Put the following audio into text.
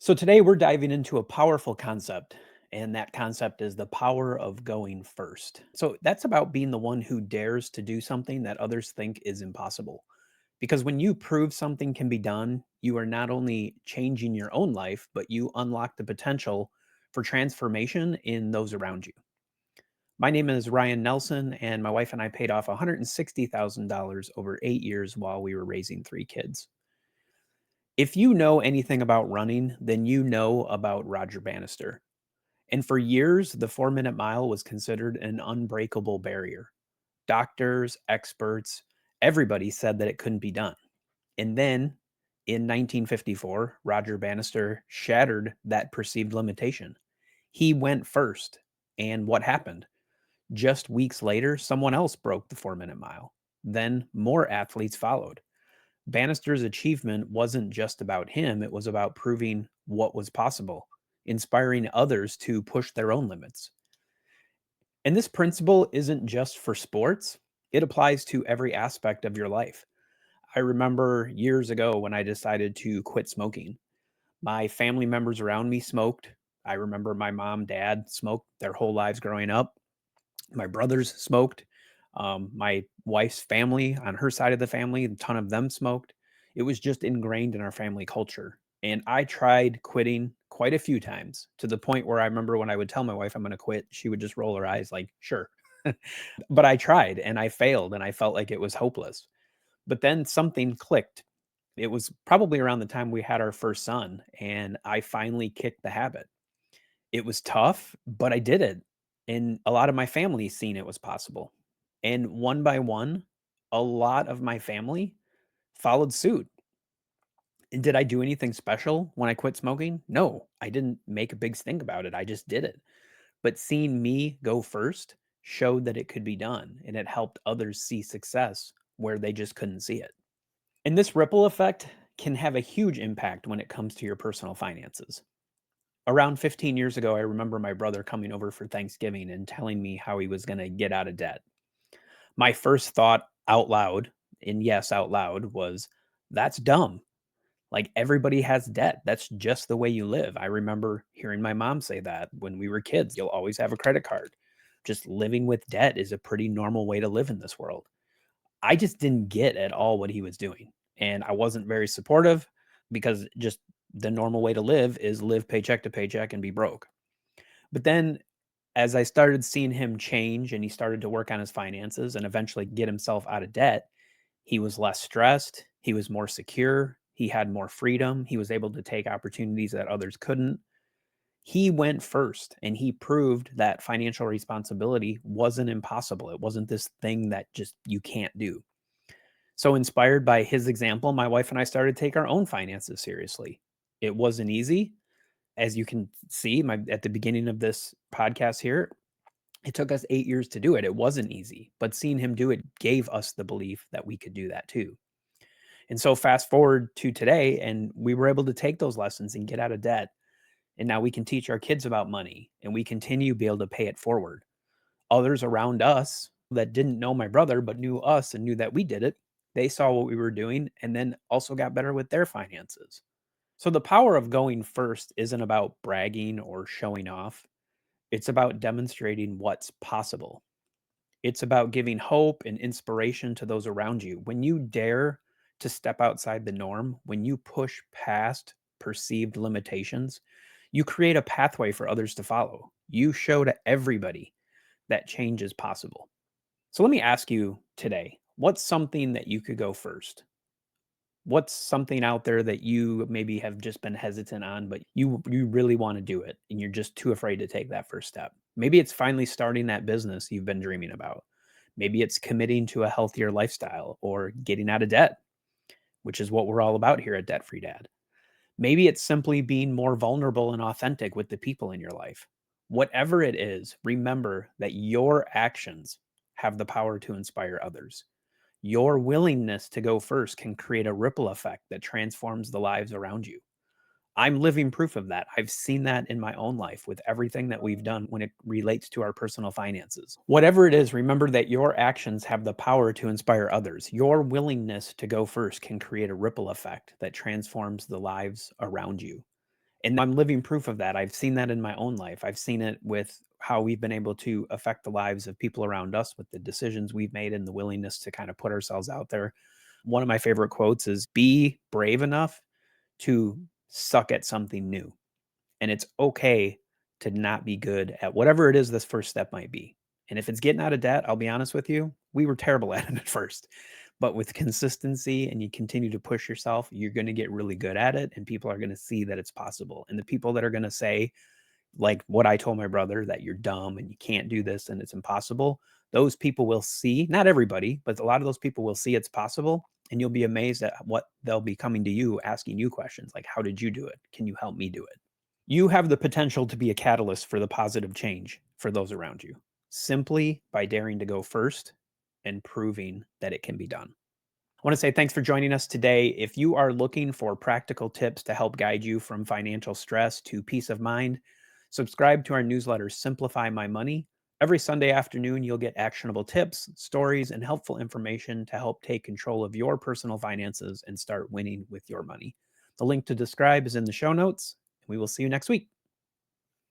So today we're diving into a powerful concept, and that concept is the power of going first. So that's about being the one who dares to do something that others think is impossible. Because when you prove something can be done, you are not only changing your own life, but you unlock the potential for transformation in those around you. My name is Ryan Nelson, and my wife and I paid off $160,000 over 8 years while we were raising three kids. If you know anything about running, then you know about Roger Bannister. And for years, the 4 minute mile was considered an unbreakable barrier. Doctors, experts, everybody said that it couldn't be done. And then in 1954, Roger Bannister shattered that perceived limitation. He went first. And what happened? Just weeks later, someone else broke the 4 minute mile. Then more athletes followed. Bannister's achievement wasn't just about him, it was about proving what was possible, inspiring others to push their own limits. And this principle isn't just for sports, it applies to every aspect of your life. I remember years ago when I decided to quit smoking. My family members around me smoked. I remember my mom, dad smoked their whole lives growing up. My brothers smoked. My wife's family, on her side of the family, a ton of them smoked. It was just ingrained in our family culture. And I tried quitting quite a few times to the point where I remember when I would tell my wife I'm going to quit, she would just roll her eyes like, sure. But I tried and I failed and I felt like it was hopeless. But then something clicked. It was probably around the time we had our first son, and I finally kicked the habit. It was tough, but I did it, and a lot of my family seen it was possible. And one by one, a lot of my family followed suit. And did I do anything special when I quit smoking? No, I didn't make a big stink about it. I just did it. But seeing me go first showed that it could be done, and it helped others see success where they just couldn't see it. And this ripple effect can have a huge impact when it comes to your personal finances. Around 15 years ago, I remember my brother coming over for Thanksgiving and telling me how he was going to get out of debt. My first thought out loud, and yes, out loud, was that's dumb. Like everybody has debt. That's just the way you live. I remember hearing my mom say that when we were kids. You'll always have a credit card. Just living with debt is a pretty normal way to live in this world. I just didn't get at all what he was doing. And I wasn't very supportive because just the normal way to live is live paycheck to paycheck and be broke. But then as I started seeing him change and he started to work on his finances and eventually get himself out of debt, he was less stressed, he was more secure, he had more freedom, he was able to take opportunities that others couldn't. He went first and he proved that financial responsibility wasn't impossible. It wasn't this thing that just you can't do. So inspired by his example, my wife and I started to take our own finances seriously. It wasn't easy. As you can see, my at the beginning of this podcast here, it took us 8 years to do it. It wasn't easy, but seeing him do it gave us the belief that we could do that too. And so fast forward to today, and we were able to take those lessons and get out of debt. And now we can teach our kids about money and we continue to be able to pay it forward. Others around us that didn't know my brother, but knew us and knew that we did it, they saw what we were doing and then also got better with their finances. So the power of going first isn't about bragging or showing off. It's about demonstrating what's possible. It's about giving hope and inspiration to those around you. When you dare to step outside the norm, when you push past perceived limitations, you create a pathway for others to follow. You show to everybody that change is possible. So let me ask you today, what's something that you could go first? What's something out there that you maybe have just been hesitant on, but you really want to do it and you're just too afraid to take that first step? Maybe it's finally starting that business you've been dreaming about. Maybe it's committing to a healthier lifestyle or getting out of debt, which is what we're all about here at Debt Free Dad. Maybe it's simply being more vulnerable and authentic with the people in your life. Whatever it is, remember that your actions have the power to inspire others. Your willingness to go first can create a ripple effect that transforms the lives around you. I'm living proof of that. I've seen that in my own life with everything that we've done when it relates to our personal finances. Whatever it is, remember that your actions have the power to inspire others. Your willingness to go first can create a ripple effect that transforms the lives around you. And I'm living proof of that. I've seen that in my own life. I've seen it with how we've been able to affect the lives of people around us with the decisions we've made and the willingness to kind of put ourselves out there. One of my favorite quotes is be brave enough to suck at something new. And it's okay to not be good at whatever it is this first step might be. And if it's getting out of debt, I'll be honest with you, we were terrible at it at first. But with consistency and you continue to push yourself, you're going to get really good at it and people are going to see that it's possible. And the people that are going to say, like what I told my brother, that you're dumb and you can't do this and it's impossible, those people will see, not everybody, but a lot of those people will see it's possible. And you'll be amazed at what they'll be coming to you, asking you questions like, how did you do it? Can you help me do it? You have the potential to be a catalyst for the positive change for those around you, simply by daring to go first and proving that it can be done. I want to say thanks for joining us today. If you are looking for practical tips to help guide you from financial stress to peace of mind, subscribe to our newsletter, Simplify My Money. Every Sunday afternoon, you'll get actionable tips, stories, and helpful information to help take control of your personal finances and start winning with your money. The link to subscribe is in the show notes. We will see you next week.